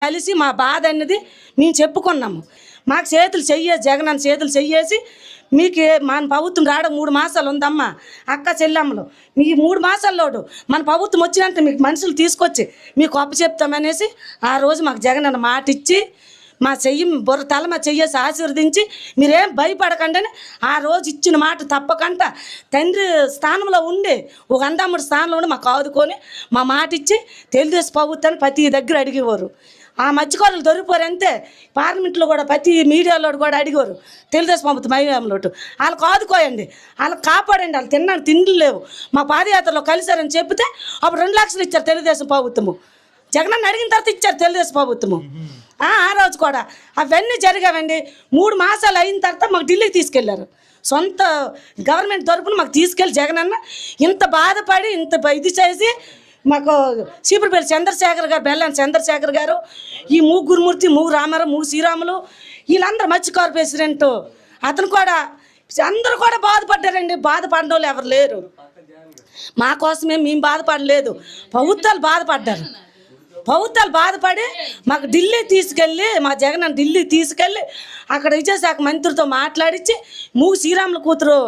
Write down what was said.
కలిసి మా బాధ అనేది మేము చెప్పుకున్నాము. మాకు చేతులు చెయ్యేసి జగనన్న చేతులు చెయ్యేసి మీకు మన ప్రభుత్వం రావడం 3 మాసాలు ఉందమ్మా అక్క చెల్లెమ్మలు, మీ 3 మాసాల్లోడు మన ప్రభుత్వం వచ్చినంత మీకు మనుషులు తీసుకొచ్చి మీకు అప్పచెప్తామనేసి ఆ రోజు మాకు జగనన్న మాట ఇచ్చి మా చెయ్యి బుర్ర తల మా చెయ్యేసి ఆశీర్వదించి మీరేం భయపడకండి అని ఆ రోజు ఇచ్చిన మాట తప్పకుండా తండ్రి స్థానంలో ఉండి ఒక అందమ్ముడి స్థానంలో ఉండి మాకు ఆదుకొని మా మాట ఇచ్చి తెలుగుదేశం ప్రభుత్వాన్ని ప్రతి దగ్గర అడిగేవారు. ఆ మధ్యకారులు దొరికిపోరు అంతే. పార్లమెంట్లో కూడా ప్రతి మీడియాలో కూడా అడిగారు తెలుగుదేశం ప్రభుత్వం మహిళలోటు వాళ్ళకి ఆదుకోయండి, వాళ్ళకి కాపాడండి, వాళ్ళు తిన్నాడు తిండి లేవు మా పాదయాత్రలో కలిశారని చెప్తే అప్పుడు 2 లక్షలు ఇచ్చారు తెలుగుదేశం ప్రభుత్వము. జగనన్న అడిగిన తర్వాత ఇచ్చారు తెలుగుదేశం ప్రభుత్వము. ఆ రోజు కూడా అవన్నీ జరిగావండి. 3 మాసాలు అయిన తర్వాత మాకు ఢిల్లీకి తీసుకెళ్లారు. సొంత గవర్నమెంట్ తరపున మాకు తీసుకెళ్ళి జగనన్న ఇంత బాధపడి ఇంత ఇది చేసి మాకు చీపురుపల్లి చంద్రశేఖర్ గారు, బెల్లాని చంద్రశేఖర్ గారు, ఈ గురుమూర్తి, రామారావు, శ్రీరాములు వీళ్ళందరూ మత్స్యకారు ప్రెసిడెంట్ అతను కూడా అందరూ కూడా బాధపడ్డారండి. బాధపడిన వాళ్ళు ఎవరు లేరు. మా కోసమే మేము బాధపడలేదు, ప్రభుత్వాలు బాధపడ్డారు. ప్రభుత్వాలు బాధపడి మాకు ఢిల్లీ తీసుకెళ్ళి మా జగన్ ఢిల్లీ తీసుకెళ్ళి అక్కడ విద్యాశాఖ మంత్రితో మాట్లాడించి శ్రీరాముల కూతురు